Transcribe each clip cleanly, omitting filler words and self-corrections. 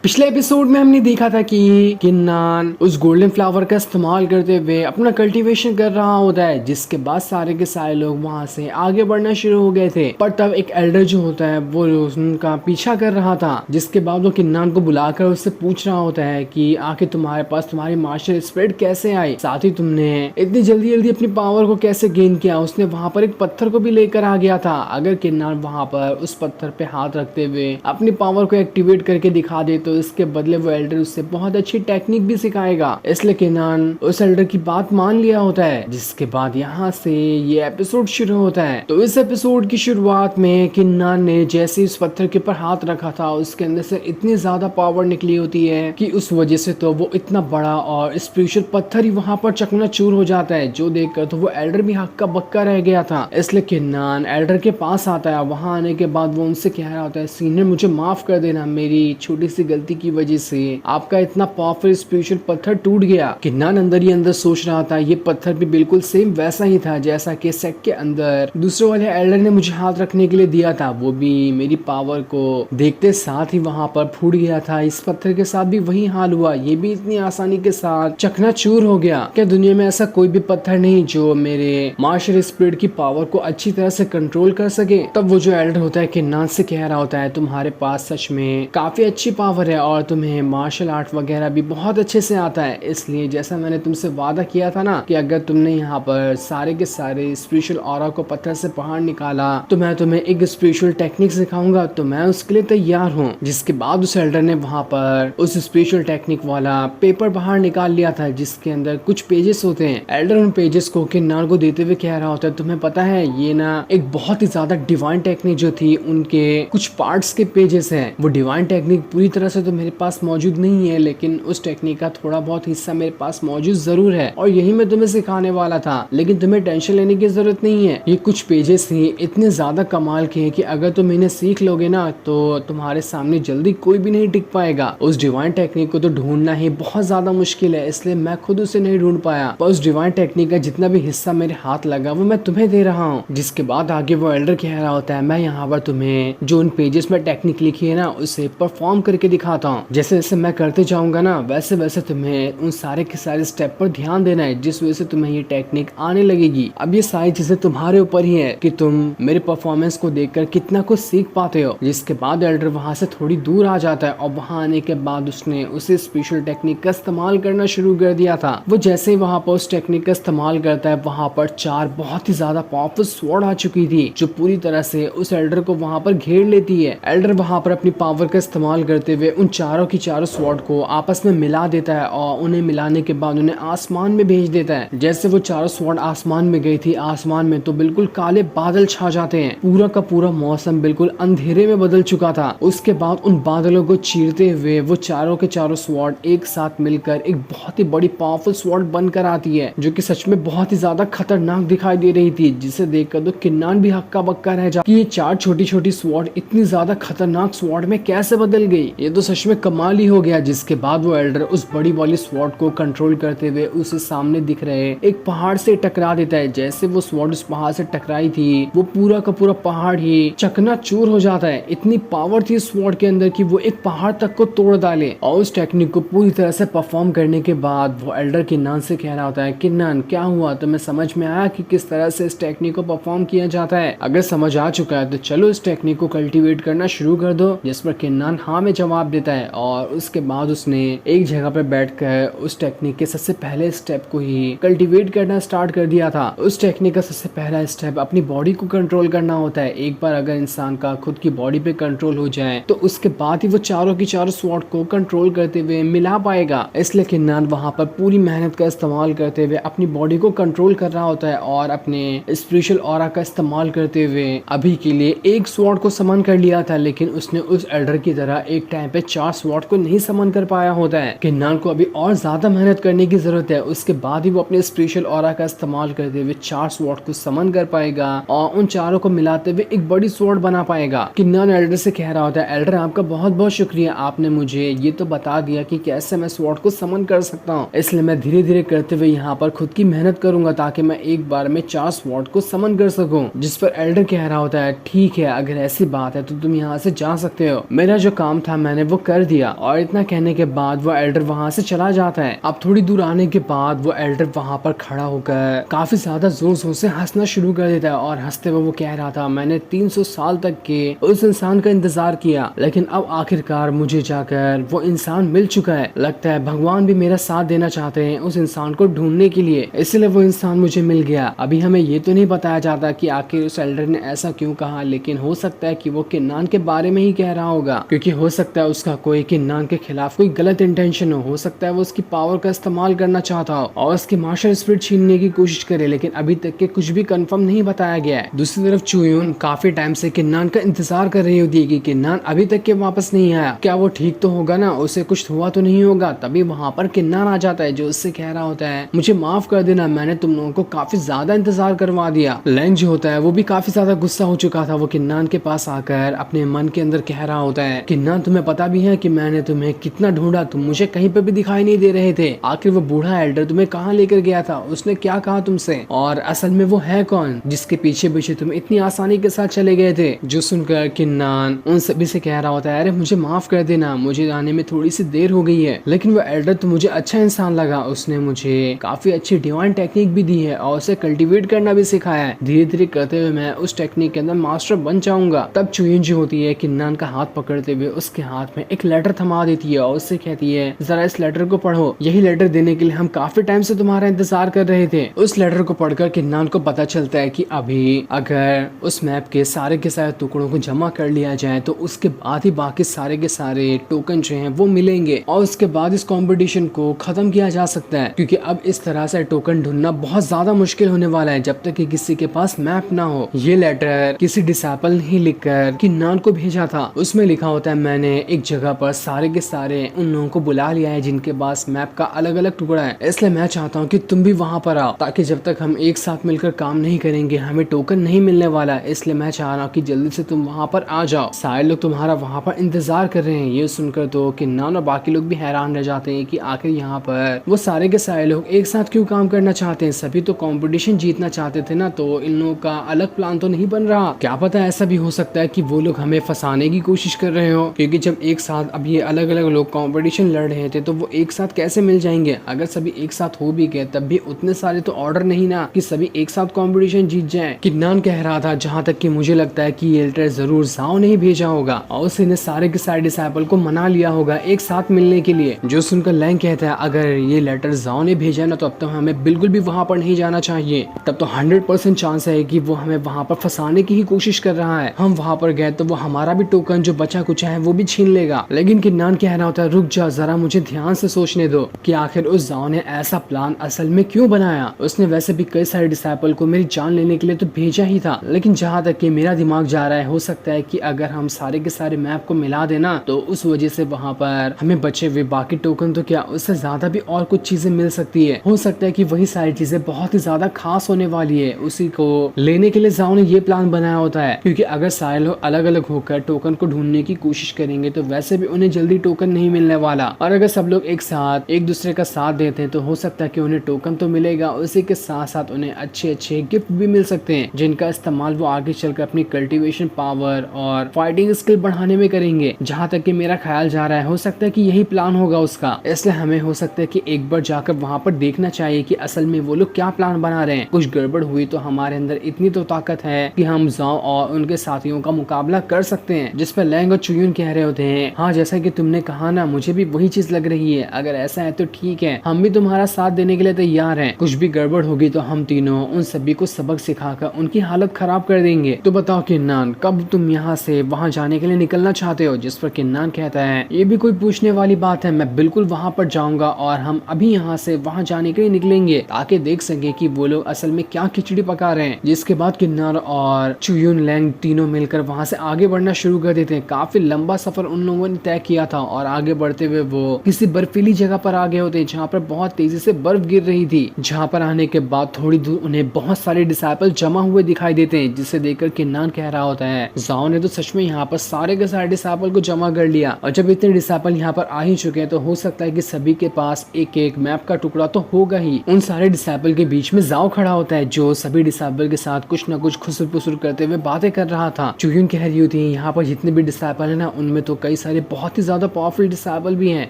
पिछले एपिसोड में हमने देखा था कि किन्नान उस गोल्डन फ्लावर का इस्तेमाल करते हुए अपना कल्टीवेशन कर रहा होता है, जिसके बाद सारे के सारे लोग वहां से आगे बढ़ना शुरू हो गए थे। पर तब एक एल्डर जो होता है वो उनका पीछा कर रहा था, जिसके बाद वो किन्नान को बुलाकर उससे पूछ रहा होता है कि आखिर तुम्हारे पास तुम्हारी मार्शल स्पिरिट कैसे आई, साथ ही तुमने इतनी जल्दी जल्दी अपनी पावर को कैसे गेन किया। उसने वहां पर एक पत्थर को भी लेकर आ गया था। अगर किन्नान वहां पर उस पत्थर पे हाथ रखते हुए अपनी पावर को एक्टिवेट करके दिखा दे तो इसके बदले वो एल्डर उससे बहुत अच्छी टेक्निक भी सिखाएगा। इसलिए किन्नान उस एल्डर की बात मान लिया होता है, जिसके बाद यहाँ से ये एपिसोड शुरू होता है। तो इस एपिसोड की शुरुआत में किन्नान ने जैसे उस पत्थर के ऊपर हाथ रखा था, उसके अंदर से इतनी ज्यादा पावर निकली होती है कि उस वजह से तो वो इतना बड़ा और स्पेशल पत्थर ही वहां पर चकनाचूर हो जाता है, जो देखकर तो वो एल्डर भी हक्का बक्का रह गया था। इसलिए किन्नान एल्डर के पास आता है। वहां आने के बाद वो उनसे कह रहा होता है, सीनियर मुझे माफ कर देना, मेरी छोटी सी गलती की वजह से आपका इतना पावरफुल स्पेशल पत्थर टूट गया। किन्नान अंदर ही अंदर सोच रहा था ये पत्थर भी बिल्कुल सेम वैसा ही था जैसा कि सेट के अंदर दूसरे वाले एल्डर ने मुझे हाथ रखने के लिए दिया था, वो भी मेरी पावर को देखते साथ ही वहां पर फूट गया था। इस पत्थर के साथ भी वही हाल हुआ, ये भी इतनी आसानी के साथ चकनाचूर हो गया। क्या दुनिया में ऐसा कोई भी पत्थर नहीं जो मेरे मार्शल स्पिरिट की पावर को अच्छी तरह से कंट्रोल कर सके। तब वो जो एल्डर होता है किन्नान से कह रहा होता है, तुम्हारे पास सच में काफी अच्छी पावर है और तुम्हें मार्शल आर्ट वगैरह भी बहुत अच्छे से आता है। इसलिए जैसा मैंने तुमसे वादा किया था ना कि अगर तुमने यहाँ पर सारे के सारे स्पेशल ऑरा को पत्थर से बाहर निकाला तो मैं तुम्हें एक स्पेशल टेक्निक सिखाऊंगा, तो मैं उसके लिए तैयार हूँ। जिसके बाद उस एल्डर ने वहाँ पर उस स्पेशल टेक्निक वाला पेपर बाहर निकाल लिया था, जिसके अंदर कुछ पेजेस होते हैं। एल्डर उन पेजेस को किन्नान को देते हुए कह रहा होता है, तुम्हें पता है ये ना एक बहुत ही ज्यादा डिवाइन टेक्निक जो थी उनके कुछ पार्ट्स के पेजेस हैं। वो डिवाइन टेक्निक पूरी तरह से तो मेरे पास मौजूद नहीं है, लेकिन उस टेक्निक का थोड़ा बहुत हिस्सा मेरे पास मौजूद जरूर है और यही मैं तुम्हें सिखाने वाला था। लेकिन तुम्हें टेंशन लेने की जरूरत नहीं है, ये कुछ पेजेस ही इतने ज्यादा कमाल के हैं कि अगर तुम इन्हें सीख लोगे ना तो तुम्हारे सामने जल्दी कोई भी नहीं टिक पाएगा। उस डिवाइन टेक्निक को तो ढूंढना ही बहुत ज्यादा मुश्किल है, इसलिए मैं खुद उसे नहीं ढूंढ पाया। पर उस डिवाइन टेक्निक का जितना भी हिस्सा मेरे हाथ लगा वो मैं तुम्हें दे रहा हूँ। जिसके बाद आगे वो एल्डर कह रहा होता है, मैं यहाँ पर तुम्हें जो उन पेजेस में टेक्निक लिखी है ना उसे परफॉर्म करके दिखाता हूँ। जैसे जैसे मैं करते जाऊंगा ना वैसे वैसे तुम्हें उन सारे के सारे स्टेप पर ध्यान देना है, जिस वजह से तुम्हें ये टेक्निक आने लगेगी। अब ये सारी चीजें तुम्हारे ऊपर ही है कि तुम मेरे परफॉर्मेंस को देखकर कितना कुछ सीख पाते हो। जिसके बाद एल्डर वहां से थोड़ी दूर आ जाता है और वहां आने के बाद उसने उसे स्पेशल टेक्निक का इस्तेमाल करना शुरू कर दिया था। वो जैसे ही वहां पर उस टेक्निक का इस्तेमाल करता है वहां पर 4 बहुत ही ज्यादा पावरफुल स्वॉर्ड आ चुकी थी, जो पूरी तरह से उस एल्डर को वहां पर घेर लेती है। एल्डर वहां पर अपनी पावर का इस्तेमाल करते हुए उन चारों की चारों स्वॉर्ड को आपस में मिला देता है और उन्हें मिलाने के बाद उन्हें आसमान में भेज देता है। जैसे वो चारों स्वॉर्ड आसमान में गई थी, आसमान में तो बिल्कुल काले बादल छा जाते हैं। पूरा का पूरा मौसम बिल्कुल अंधेरे में बदल चुका था। उसके बाद उन बादलों को चीरते हुए वो चारों के चारों स्वॉर्ड एक साथ मिलकर एक बहुत ही बड़ी पावरफुल स्वॉर्ड बनकर आती है, जो कि सच में बहुत ही ज्यादा खतरनाक दिखाई दे रही थी। जिसे देखकर तो किन्नान भी हक्का बक्का रह जा कि ये 4 छोटी छोटी स्वॉर्ड इतनी ज्यादा खतरनाक स्वॉर्ड में कैसे बदल गई, ये तो सच में कमाल ही हो गया। जिसके बाद वो एल्डर उस बड़ी वाली स्वॉर्ड को कंट्रोल करते हुए उसे सामने दिख रहे एक पहाड़ से टकरा देता है। जैसे वो स्वॉर्ड उस पहाड़ से टकराई थी वो पूरा का पूरा पहाड़ ही चकनाचूर हो जाता है। इतनी पावर थी स्वॉर्ड के अंदर कि वो एक पहाड़ तक को तोड़ डाले। और उस टेक्निक को पूरी तरह से परफॉर्म करने के बाद वो एल्डर किन्नान से कह रहा होता है, किन्नान क्या हुआ, तुम्हें समझ में आया कि किस तरह से इस टेक्निक को परफॉर्म किया जाता है? अगर समझ आ चुका है तो चलो इस टेक्निक को कल्टीवेट करना शुरू कर दो। जिस पर किन्नान हाँ में जवाब देता है और उसके बाद उसने एक जगह पर बैठकर उस टेक्निक के सबसे पहले स्टेप को ही कल्टीवेट करना स्टार्ट कर दिया था। उस टेक्निक का सबसे पहला स्टेप अपनी बॉडी को कंट्रोल करना होता है। एक बार अगर इंसान का खुद की बॉडी पे कंट्रोल हो जाए तो उसके बाद ही वो चारों की चारों स्वॉर्ड को कंट्रोल करते हुए मिला पाएगा। इसलिए किन्नान वहां पर पूरी मेहनत का इस्तेमाल करते हुए अपनी बॉडी को कंट्रोल कर रहा होता है और अपने स्पेशल ऑरा का इस्तेमाल करते हुए अभी के लिए एक स्वॉर्ड को समन कर लिया था। लेकिन उसने उस एल्डर की तरह एक टाइम पे 4 स्वॉर्ड को नहीं समन कर पाया होता है। किन्नान को अभी और ज्यादा मेहनत करने की जरूरत है, उसके बाद ही वो अपने स्पेशल ऑरा का इस्तेमाल करते हुए 4 स्वॉर्ड को समन कर पाएगा और उन चारों को मिलाते हुए एक बड़ी स्वॉर्ड बना पाएगा। किन्नान एल्डर से कह रहा होता है, एल्डर आपका बहुत बहुत शुक्रिया, आपने मुझे ये तो बता दिया कि कैसे मैं स्वॉर्ड को समन कर सकता हूँ। इसलिए मैं धीरे धीरे करते हुए यहाँ पर खुद की मेहनत करूंगा ताकि मैं एक बार में 4 स्वॉर्ड को समन कर सकूं। जिस पर एल्डर कह रहा होता है, ठीक है अगर ऐसी बात है तो तुम यहाँ से जा सकते हो, मेरा जो काम था मैंने वो कर दिया। और इतना कहने के बाद वो एल्डर वहाँ से चला जाता है। अब थोड़ी दूर आने के बाद वो एल्डर वहाँ पर खड़ा होकर काफी ज्यादा जोर जोर से हंसना शुरू कर देता है और हंसते हुए वो कह रहा था, मैंने 300 साल तक के उस इंसान का इंतजार किया, लेकिन अब आखिरकार मुझे जाकर वो इंसान मिल चुका है। लगता है भगवान भी मेरा साथ देना चाहते हैं उस इंसान को ढूंढने के लिए, इसलिए वो इंसान मुझे मिल गया। अभी हमें ये तो नहीं बताया जाता कि आखिर उस एल्डर ने ऐसा क्यों कहा, लेकिन हो सकता है कि वो किन्नान के बारे में ही कह रहा होगा, क्योंकि हो सकता है उसका कोई किन्नान के खिलाफ कोई गलत इंटेंशन हो सकता है वो उसकी पावर का इस्तेमाल करना चाहता हो और उसकी मार्शल स्पिरिट छीनने की कोशिश करे, लेकिन अभी तक के कुछ भी कंफर्म नहीं बताया गया है। दूसरी तरफ चुयून काफी टाइम से किन्नान का इंतजार कर रही होती है कि किन्नान अभी तक के वापस नहीं आया, क्या वो ठीक तो होगा ना, उसे कुछ हुआ तो नहीं होगा। तभी वहाँ पर किन्नान आ जाता है जो उससे कह रहा होता है, मुझे माफ कर देना, मैंने तुम लोगों को काफी ज्यादा इंतजार करवा दिया। लैंग जो होता है वो भी काफी ज्यादा गुस्सा हो चुका था। वो किन्नान के पास आकर अपने मन के अंदर कह रहा होता है, किन्नान तुम्हें पता भी है कि मैंने तुम्हें कितना ढूंढा, तुम मुझे कहीं पे भी दिखाई नहीं दे रहे थे। आखिर वो बूढ़ा एल्डर तुम्हें कहाँ लेकर गया था, उसने क्या कहा तुमसे, और असल में वो है कौन जिसके पीछे पीछे तुम इतनी आसानी के साथ चले गए थे। जो सुनकर किन्नान उन सभी से कह रहा होता है, अरे मुझे माफ कर देना, मुझे आने में थोड़ी सी देर हो गई है, लेकिन वो एल्डर तो मुझे अच्छा इंसान लगा, उसने मुझे काफी अच्छी डिवाइन टेक्निक भी दी है और उसे कल्टीवेट करना भी सिखाया है। धीरे धीरे करते हुए मैं उस टेक्निक के अंदर मास्टर बन जाऊंगा। तब चुयन जो होती है किन्नान का हाथ पकड़ते हुए उसके हाथ में एक लेटर थमा देती है और उससे कहती है, जरा इस लेटर को पढ़ो, यही लेटर देने के लिए हम काफी टाइम से तुम्हारा इंतजार कर रहे थे। उस लेटर को पढ़कर किन्नान को पता चलता है कि अभी अगर उस मैप के सारे टुकड़ों को जमा कर लिया जाए तो उसके बाद ही बाकी सारे के सारे टोकन जो हैं वो मिलेंगे और उसके बाद इस कंपटीशन को खत्म किया जा सकता है, क्योंकि अब इस तरह से टोकन ढूंढना बहुत ज्यादा मुश्किल होने वाला है जब तक कि किसी के पास मैप ना हो। ये लेटर किसी डिसाइपल ने ही लिखकर किन्नान को भेजा था। उसमें लिखा होता है, मैंने एक जगह पर सारे के सारे उन लोगों को बुला लिया है जिनके पास मैप का अलग अलग टुकड़ा है, इसलिए मैं चाहता हूँ कि तुम भी वहाँ पर आओ, ताकि जब तक हम एक साथ मिलकर काम नहीं करेंगे हमें टोकन नहीं मिलने वाला है। इसलिए मैं चाह रहा हूँ कि जल्दी से तुम वहाँ पर आ जाओ, सारे लोग तुम्हारा वहाँ पर इंतजार कर रहे हैं। ये सुनकर तो किन्नान और बाकी लोग भी हैरान रह जाते हैं कि आखिर यहाँ पर वो सारे के सारे लोग एक साथ क्यों काम करना चाहते हैं, सभी तो कंपटीशन जीतना चाहते थे ना, तो इन लोगों का अलग प्लान तो नहीं बन रहा। क्या पता ऐसा भी हो सकता है कि वो लोग हमें फंसाने की कोशिश कर रहे हो, क्योंकि जब एक साथ अब ये अलग अलग लोग कंपटीशन लड़ रहे थे तो वो एक साथ कैसे मिल जाएंगे। अगर सभी एक साथ हो भी गए तब भी उतने सारे तो ऑर्डर नहीं ना कि सभी एक साथ कंपटीशन जीत जाए। किन्नान कह रहा था, जहाँ तक कि मुझे लगता है कि ये लेटर जरूर जाओ ने ही भेजा होगा और उसने सारे के सारे डिसाइपल को मना लिया होगा एक साथ मिलने के लिए। जो सुनकर लैंग कहता है, अगर ये लेटर जाओ ने भेजा ना तो अब तो हमें बिल्कुल भी वहाँ पर नहीं जाना चाहिए, तब तो 100% चांस है कि वो हमें वहाँ पर फंसाने की ही कोशिश कर रहा है। हम वहाँ पर गए तो वो हमारा भी टोकन जो बचा कुछ है वो भी छीन लेगा। लेकिन किन्नान कह रहा होता है, रुक जा जरा, मुझे ध्यान से सोचने दो कि आखिर उस जाओ ने ऐसा प्लान असल में क्यों बनाया। उसने वैसे भी कई सारे डिसाइपल को मेरी जान लेने के लिए तो भेजा ही था, लेकिन जहाँ तक कि मेरा दिमाग जा रहा है हो सकता है कि अगर हम सारे के सारे मैप को मिला देना तो उस वजह से वहाँ पर हमें बचे हुए बाकी टोकन तो क्या उससे ज्यादा भी और कुछ चीजें मिल सकती है। हो सकता है कि वही सारी चीजें बहुत ही ज्यादा खास होने वाली है, उसी को लेने के लिए जाओ ने ये प्लान बनाया होता है। क्योंकि अगर सारे लोग अलग अलग होकर टोकन को ढूंढने की कोशिश करेंगे तो वैसे भी उन्हें जल्दी टोकन नहीं मिलने वाला, और अगर सब लोग एक साथ एक दूसरे का साथ देते हैं तो हो सकता है कि उन्हें टोकन तो मिलेगा, उसी के साथ साथ उन्हें अच्छे अच्छे गिफ्ट भी मिल सकते हैं जिनका इस्तेमाल वो आगे चलकर अपनी कल्टीवेशन पावर और फाइटिंग स्किल बढ़ाने में करेंगे। जहाँ तक कि मेरा ख्याल जा रहा है हो सकता है कि यही प्लान होगा उसका, इसलिए हमें हो सकता है कि एक बार जाकर वहाँ पर देखना चाहिए कि असल में वो लोग क्या प्लान बना रहे हैं। कुछ गड़बड़ हुई तो हमारे अंदर इतनी तो ताकत है कि हम जाओ और उनके साथियों का मुकाबला कर सकते हैं। जिस पर लैंग और चुयून कह रहे होते हैं, हाँ जैसा कि तुमने कहा ना मुझे भी वही चीज लग रही है, अगर ऐसा है तो ठीक है, हम भी तुम्हारा साथ देने के लिए तैयार हैं। कुछ भी गड़बड़ होगी तो हम तीनों उन सभी को सबक सिखाकर उनकी हालत खराब कर देंगे। तो बताओ किन्नान, कब तुम यहाँ से वहाँ जाने के लिए निकलना चाहते हो। जिस पर किन्नान कहता है, ये भी कोई पूछने वाली बात है, मैं बिल्कुल वहाँ पर जाऊंगा और हम अभी यहाँ से वहाँ जाने के लिए निकलेंगे ताकि देख सके कि वो लोग असल में क्या खिचड़ी पका रहे हैं। जिसके बाद किन्नान और चुयून लैंग तीनों मिलकर वहाँ से आगे बढ़ना शुरू कर देते हैं। काफी लंबा सफर उन लोगों ने तय किया था और आगे बढ़ते हुए वो किसी बर्फीली जगह पर आ गए होते हैं जहाँ पर बहुत तेजी से बर्फ गिर रही थी। जहाँ पर आने के बाद थोड़ी दूर उन्हें बहुत सारे डिसाइपल जमा हुए दिखाई देते हैं, जिसे देखकर किन्नान कह रहा होता है, जाओ ने तो सच में यहाँ पर सारे के सारे डिसाइपल को जमा कर लिया, और जब इतने डिसाइपल यहाँ पर आ ही चुके हैं तो हो सकता है कि सभी के पास एक एक मैप का टुकड़ा तो होगा ही। उन सारे डिसाइपल के बीच में जाओ खड़ा होता है जो सभी डिसाइपल के साथ कुछ न कुछ खुसर पुसर करते हुए बातें कर रहा था। चुयून कह रही होती है, यहाँ पर जितने भी डिसाइपल है ना उनमें तो कई सारे बहुत ही ज्यादा पावरफुल डिसेबल भी हैं।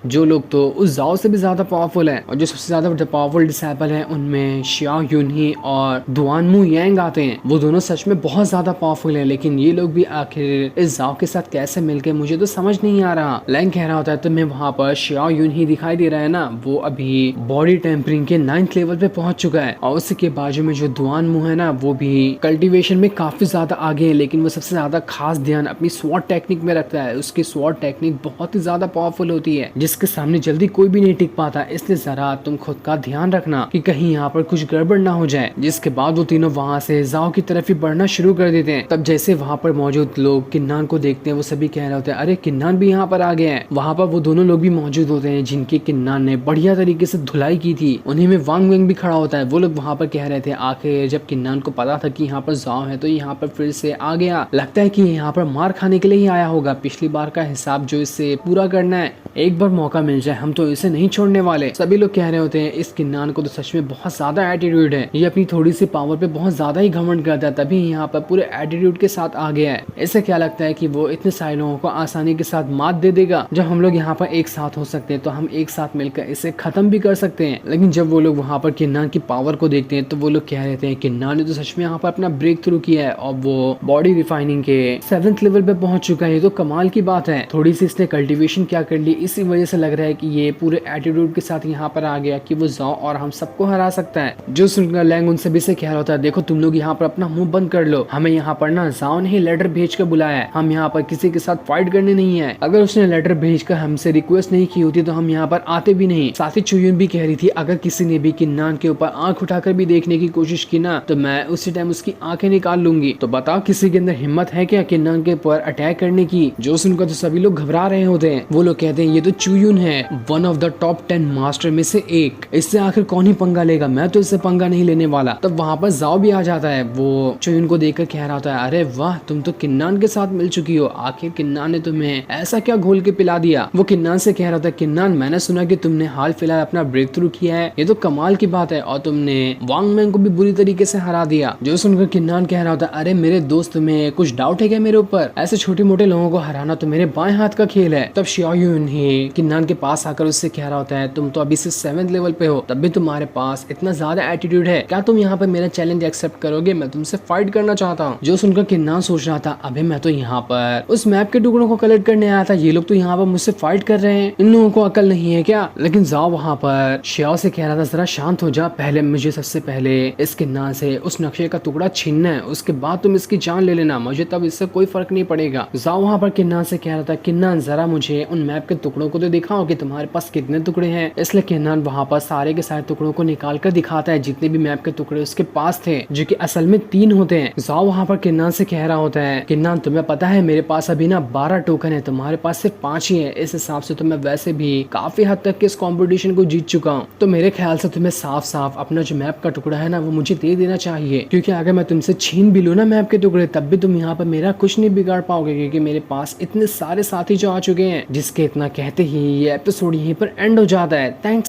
जो लोग तो उस जाओ से भी ज्यादा पावरफुल हैं, और जो सबसे ज्यादा पावरफुल डिसेबल हैं उनमें शियाओ यूनही और दुआनमू यांग आते हैं। वो दोनों सच में बहुत ज्यादा पावरफुल हैं, लेकिन ये लोग भी आखिर इस जाओ के साथ कैसे मिलके मुझे तो समझ नहीं आ रहा। लैंग कह रहा होता है तुम्हें वहाँ पर शियाओ यूनही दिखाई दे रहा है ना, वो अभी बॉडी टेम्परिंग के 9th लेवल पे पहुंच चुका है। और उसी के बाजू में जो दुआनमू है ना, वो भी कल्टीवेशन में काफी ज्यादा आगे है, लेकिन वो सबसे ज्यादा खास ध्यान अपनी स्वॉट टेक्निक में रखता है। उसकी स्वॉट टेक्निक बहुत ही ज्यादा पावरफुल होती है, जिसके सामने जल्दी कोई भी नहीं टिक पाता। इसलिए जरा तुम खुद का ध्यान रखना कि कहीं यहाँ पर कुछ गड़बड़ ना हो जाए। जिसके बाद वो तीनों वहाँ से जाओ की तरफ ही बढ़ना शुरू कर देते हैं। तब जैसे वहाँ पर मौजूद लोग किन्नान को देखते हैं, वो सभी कह रहे होते हैं अरे किन्नान भी यहाँ पर आ गया है। वहाँ पर वो दोनों लोग भी मौजूद होते हैं जिनकी किन्नान ने बढ़िया तरीके से धुलाई की थी। उन्हीं में वांग वेंग भी खड़ा होता है। वो लोग वहाँ पर कह रहे थे आखिर जब किन्नान को पता था कि यहाँ पर जाओ है तो यहाँ पर फिर से आ गया, लगता है कि यहाँ पर मार खाने के लिए ही आया होगा। पिछली बार का हिसाब जो इससे पूरा करना है, एक बार मौका मिल जाए हम तो इसे नहीं छोड़ने वाले। सभी लोग कह रहे होते हैं इस किन्नान को तो सच में बहुत ज्यादा एटीट्यूड है, ये अपनी थोड़ी सी पावर पे बहुत ज्यादा ही घमंड करता है, तभी यहाँ पर पूरे एटीट्यूड के साथ आ गया है। इसे क्या लगता है कि वो इतने सारे लोगों को आसानी के साथ मात दे देगा। जब हम लोग यहाँ पर एक साथ हो सकते हैं तो हम एक साथ मिलकर इसे खत्म भी कर सकते हैं। लेकिन जब वो लोग वहाँ पर किन्नान की पावर को देखते हैं तो वो लोग कह रहे थे किन्नान ने तो सच में यहाँ पर अपना ब्रेक थ्रू किया है और वो बॉडी रिफाइनिंग के 7th लेवल पे पहुंच चुका है। ये तो कमाल की बात है। थोड़ी सी इसने कल्टीवेशन क्या कर ली, इसी वजह से लग रहा है कि ये पूरे एटीट्यूड के साथ यहाँ पर आ गया कि वो जाओ और हम सबको हरा सकता है। जो सुनकर लैंग उन सभी से कह रहा होता है देखो तुम लोग यहाँ पर अपना मुंह बंद कर लो, हमें यहाँ पर ना जाओ ने लेटर भेज कर बुलाया है, हम यहाँ पर किसी के साथ फाइट करने नहीं है। अगर उसने लेटर भेज कर हमसे रिक्वेस्ट नहीं की होती तो हम यहाँ पर आते भी नहीं। साथ ही चुयुन भी कह रही थी अगर किसी ने भी किन्नान के ऊपर आंख उठाकर भी देखने की कोशिश की ना तो मैं उसी टाइम उसकी आंखें निकाल लूंगी। तो बताओ किसी के अंदर हिम्मत है क्या किन्नान के ऊपर अटैक करने की। जो सुनकर तो सभी लोग घबरा रहे होते हैं। वो लोग कहते हैं ये तो चुयुन है, one of the top 10 master में से एक, इससे आखिर कौन ही पंगा लेगा, मैं तो इससे पंगा नहीं लेने वाला। तब वहाँ पर जाओ भी आ जाता है। वो चुयुन को देखकर कह रहा होता है अरे वाह तुम तो किन्नान के साथ मिल चुकी हो, आखिर किन्नान ने तुम्हें ऐसा क्या घोल के पिला दिया। वो किन्नान से कह रहा था किन्नान मैंने सुना कि तुमने हाल फिलहाल अपना ब्रेक थ्रू किया है, ये तो कमाल की बात है, और तुमने वांग मैंग को भी बुरी तरीके से हरा दिया। जो सुनकर किन्नान कह रहा होता है अरे मेरे दोस्त में कुछ डाउट है क्या मेरे ऊपर, ऐसे छोटे मोटे लोगों को हराना तो मेरे बाएं हाथ का खेल है। तब शियाओ यूनही किन्नान के पास आकर उससे कह रहा होता है तुम तो अभी से 7th लेवल पे हो, तब भी तुम्हारे पास इतना ज्यादा एटीट्यूड है, क्या तुम यहाँ पर मेरा चैलेंज एक्सेप्ट करोगे, मैं तुमसे फाइट करना चाहता हूँ। जो सुनकर किन्नान सोच रहा था अबे मैं तो यहाँ पर उस मैप के टुकड़ों को कलेक्ट करने आया था, ये लोग तो यहाँ पर मुझसे फाइट कर रहे हैं, इन लोगों को अकल नहीं है क्या। लेकिन जाओ वहाँ पर शियाओ से कह रहा था जरा शांत हो जा, पहले मुझे सबसे पहले इस किन्नान से उस नक्शे का टुकड़ा छीनना है, उसके बाद तुम इसकी जान ले लेना, मुझे तब इससे कोई फर्क नहीं पड़ेगा। जाओ वहाँ पर किन्नान से कह रहा था किन्नान जरा मुझे उन मैप के टुकड़ों को तो दिखाओ कि तुम्हारे पास कितने टुकड़े हैं। इसलिए किन्नान वहाँ पर सारे के सारे टुकड़ों को निकाल कर दिखाता है जितने भी मैप के टुकड़े उसके पास थे, जो कि असल में 3 होते हैं। जाओ वहाँ पर किन्नान से कह रहा होता है किन्नान तुम्हें पता है मेरे पास अभी ना 12 टोकन है, तुम्हारे पास सिर्फ 5 ही है, इस हिसाब से तो मैं वैसे भी काफी हद तक इस कॉम्पिटिशन को जीत चुका हूँ, तो मेरे ख्याल से तुम्हें साफ साफ अपना जो मैप का टुकड़ा है ना वो मुझे दे देना चाहिए, क्योंकि अगर मैं तुमसे छीन भी लूँ ना मैप के टुकड़े तब भी तुम यहाँ पर मेरा कुछ नहीं बिगाड़ पाओगे, क्योंकि मेरे पास इतने सारे साथी जो आ चुके हैं। जिसके इतना कहते ही ये एपिसोड यहीं पर एंड हो जाता है। थैंक्स।